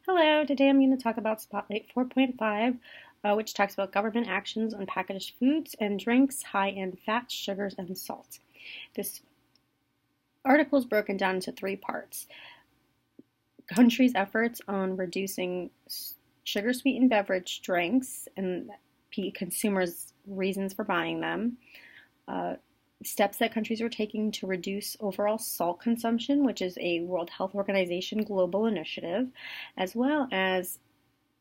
Hello, today I'm going to talk about Spotlight 4.5, which talks about government actions on packaged foods and drinks high in fats, sugars, and salt. This article is broken down into three parts. Countries' efforts on reducing sugar-sweetened beverage drinks and consumers' reasons for buying them. Uh, Steps that countries are taking to reduce overall salt consumption, which is a World Health Organization global initiative, as well as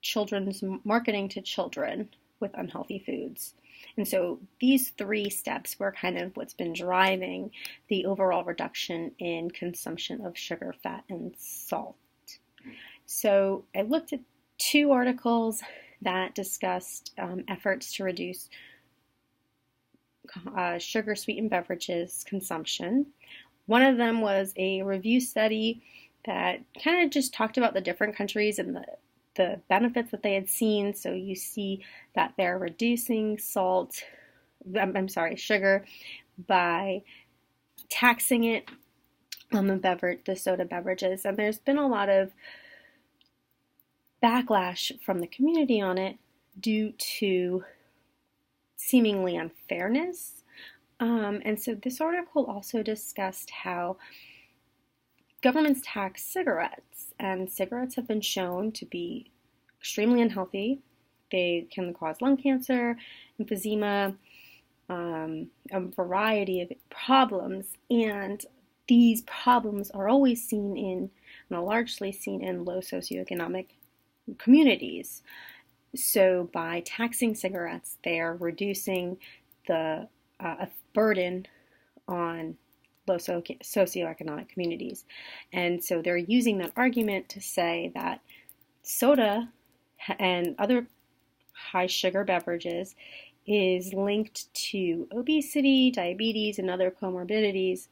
children's marketing to children with unhealthy foods. And so these three steps were kind of what's been driving the overall reduction in consumption of sugar, fat, and salt. So I looked at two articles that discussed efforts to reduce sugar sweetened beverages consumption. One of them was a review study that kind of just talked about the different countries and the benefits that they had seen. So you see that they're reducing sugar by taxing it on the soda beverages. And there's been a lot of backlash from the community on it due to seemingly unfairness. And so this article also discussed how governments tax cigarettes, and cigarettes have been shown to be extremely unhealthy. They can cause lung cancer, emphysema, a variety of problems, and these problems are always seen in, and are largely seen in, low socioeconomic communities. So by taxing cigarettes, they are reducing the burden on low socioeconomic communities. And so they're using that argument to say that soda and other high sugar beverages is linked to obesity, diabetes, and other comorbidities.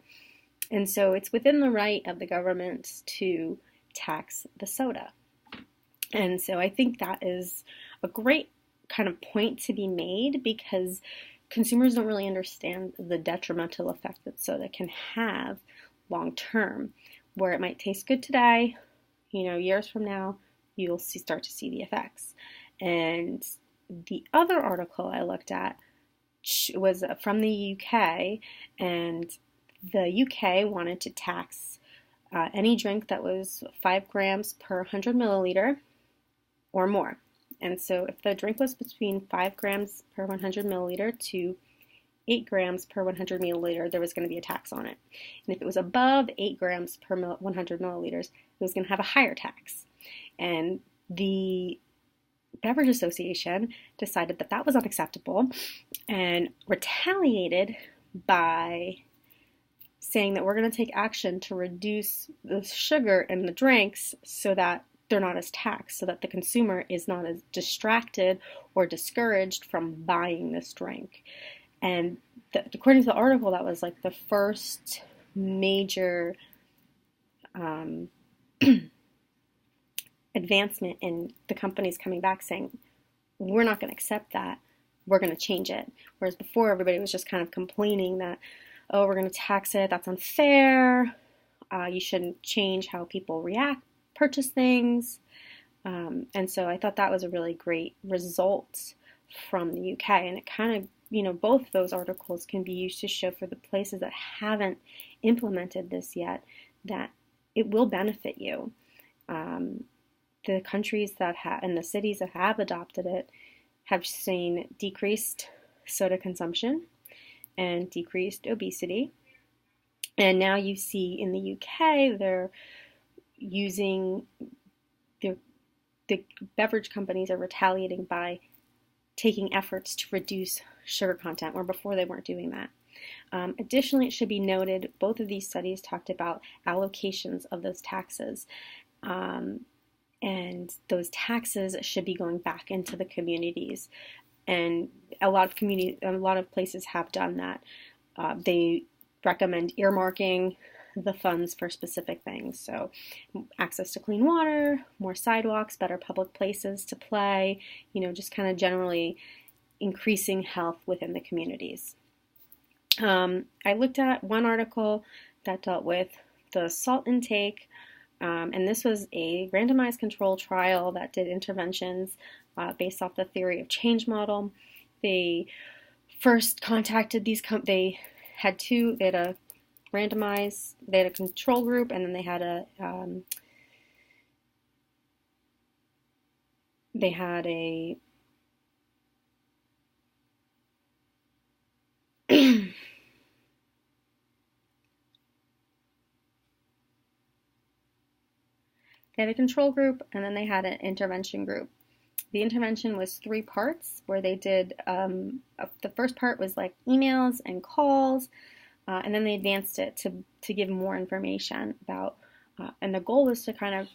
And so it's within the right of the government to tax the soda. And so I think that is a great kind of point to be made, because consumers don't really understand the detrimental effect that soda can have long term, where it might taste good today, years from now, you'll start to see the effects. And the other article I looked at was from the UK, and the UK wanted to tax any drink that was 5 grams per 100 milliliter or more. And so if the drink was between 5 grams per 100 milliliter to 8 grams per 100 milliliter, there was going to be a tax on it. And if it was above 8 grams per 100 milliliters, it was going to have a higher tax. And the Beverage Association decided that that was unacceptable and retaliated by saying that we're going to take action to reduce the sugar in the drinks so that they're not as taxed, so that the consumer is not as distracted or discouraged from buying this drink. And according to the article, that was like the first major advancement in the companies coming back saying, we're not going to accept that, we're going to change it. Whereas before, everybody was just kind of complaining that, oh, we're going to tax it, that's unfair, you shouldn't change how people purchase things. And so I thought that was a really great result from the UK. And it kind of, both those articles can be used to show for the places that haven't implemented this yet that it will benefit you. The countries that have, and the cities that have adopted it have seen decreased soda consumption and decreased obesity. And now you see in the UK, they're using the beverage companies are retaliating by taking efforts to reduce sugar content, where before they weren't doing that. Additionally, it should be noted, both of these studies talked about allocations of those taxes. And those taxes should be going back into the communities. And a lot of places have done that. They recommend earmarking the funds for specific things. So access to clean water, more sidewalks, better public places to play, just kind of generally increasing health within the communities. I looked at one article that dealt with the salt intake And this was a randomized control trial that did interventions based off the theory of change model. They first contacted they had a randomized, they had a control group, and then they had a they had a they had a control group, and then they had an intervention group. The intervention was 3 parts, where they did, the first part was like emails and calls, and then they advanced it to give more information about, and the goal was to kind of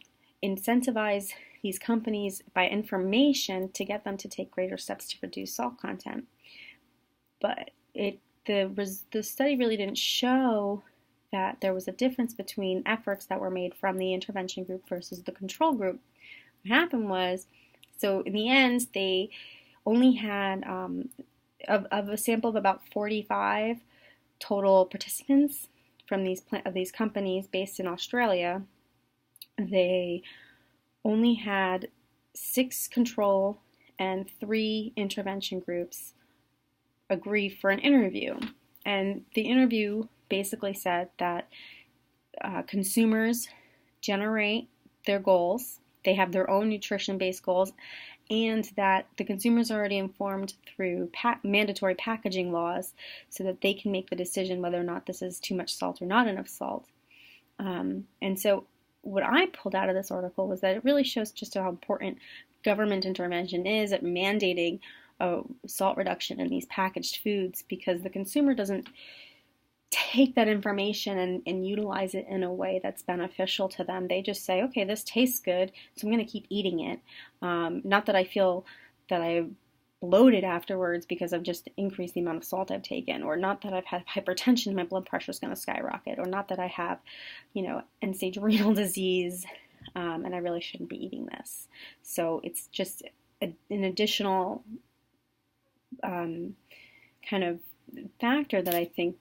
incentivize these companies by information to get them to take greater steps to reduce salt content. But the study really didn't show that there was a difference between efforts that were made from the intervention group versus the control group. What happened was, so in the end, they only had, of a sample of about 45 total participants from these companies based in Australia, they only had 6 control and 3 intervention groups agree for an interview. And the interview basically said that consumers generate their goals, they have their own nutrition-based goals, and that the consumers are already informed through mandatory packaging laws so that they can make the decision whether or not this is too much salt or not enough salt. And so what I pulled out of this article was that it really shows just how important government intervention is at mandating salt reduction in these packaged foods, because the consumer doesn't take that information and utilize it in a way that's beneficial to them. They just say, okay, this tastes good, so I'm going to keep eating it. Not that I feel that I bloated afterwards because I've just increased the amount of salt I've taken, or not that I've had hypertension, my blood pressure is going to skyrocket, or not that I have, end-stage renal disease, and I really shouldn't be eating this. So it's just an additional kind of factor that I think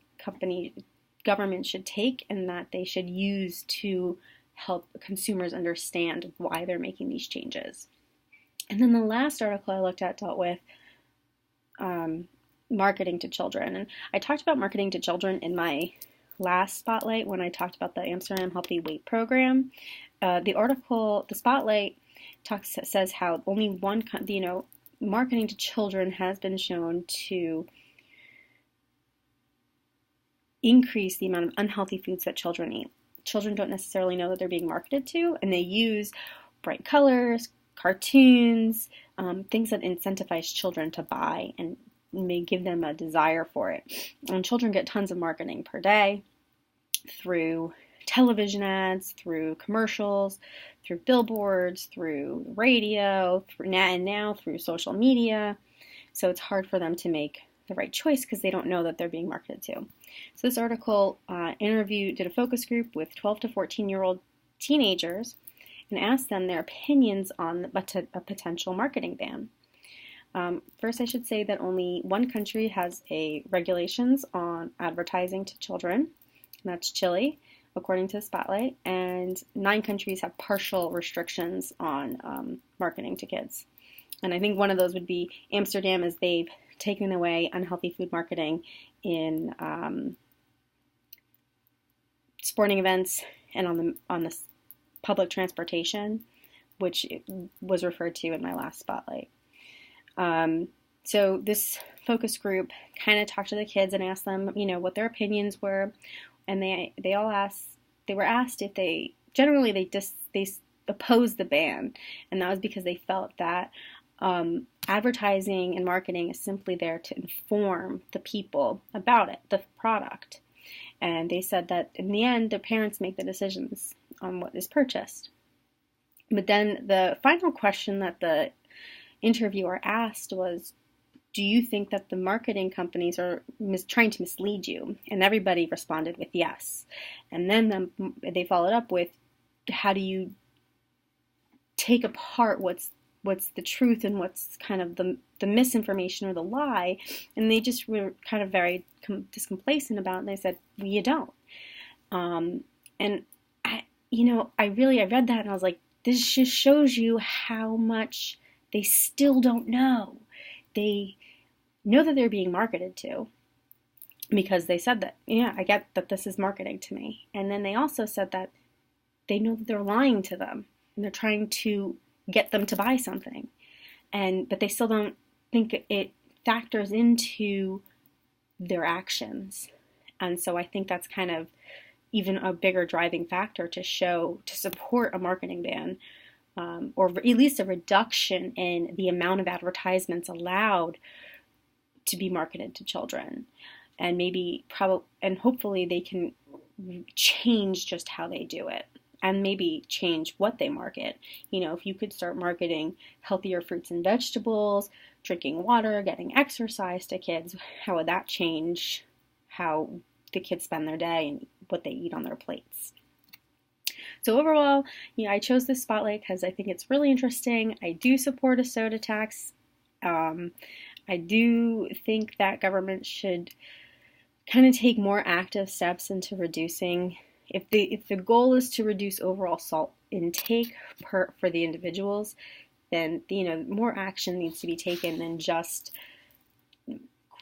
government should take, and that they should use to help consumers understand why they're making these changes. And then the last article I looked at dealt with marketing to children. And I talked about marketing to children in my last spotlight when I talked about the Amsterdam Healthy Weight Program. The spotlight says how only one, marketing to children has been shown to increase the amount of unhealthy foods that children eat. Children don't necessarily know that they're being marketed to, and they use bright colors, cartoons, things that incentivize children to buy and may give them a desire for it. And children get tons of marketing per day through television ads, through commercials, through billboards, through radio, and now through social media. So it's hard for them to make the right choice because they don't know that they're being marketed to. So this article did a focus group with 12 to 14-year-old teenagers and asked them their opinions on a potential marketing ban. First, I should say that only one country has regulations on advertising to children, and that's Chile, according to Spotlight, and 9 countries have partial restrictions on marketing to kids. And I think one of those would be Amsterdam, as they've taken away unhealthy food marketing in sporting events and on the public transportation, which was referred to in my last spotlight. So this focus group kind of talked to the kids and asked them, what their opinions were, and they were asked if they opposed the ban, and that was because they felt that advertising and marketing is simply there to inform the people about it, the product. And they said that in the end, the parents make the decisions on what is purchased. But then the final question that the interviewer asked was, do you think that the marketing companies are trying to mislead you? And everybody responded with yes. And then they followed up with, how do you take apart what's the truth and what's kind of the misinformation or the lie? And they just were kind of very complacent about it, and they said, well, you don't. And I read that and I was like, this just shows you how much they still don't know. They know that they're being marketed to because they said that, yeah, I get that this is marketing to me. And then they also said that they know that they're lying to them and they're trying to get them to buy something. But they still don't think it factors into their actions. And so I think that's kind of even a bigger driving factor to support a marketing ban, or at least a reduction in the amount of advertisements allowed to be marketed to children. And and hopefully they can change just how they do it and maybe change what they market. If you could start marketing healthier fruits and vegetables, drinking water, getting exercise to kids, how would that change how the kids spend their day and what they eat on their plates? So overall, I chose this spotlight because I think it's really interesting. I do support a soda tax. I do think that government should kind of take more active steps into reducing. If the goal is to reduce overall salt intake for the individuals, then more action needs to be taken than just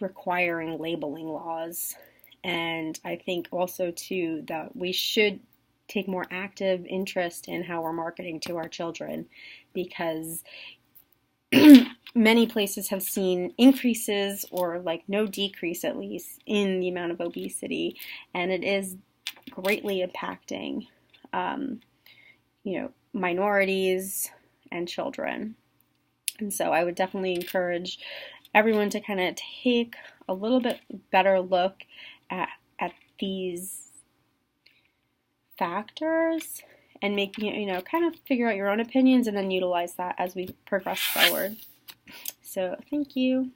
requiring labeling laws. And I think also too that we should take more active interest in how we're marketing to our children, because many places have seen increases or like no decrease at least in the amount of obesity, and it is greatly impacting minorities and children. And so I would definitely encourage everyone to kind of take a little bit better look at these factors and make, kind of figure out your own opinions and then utilize that as we progress forward. So thank you.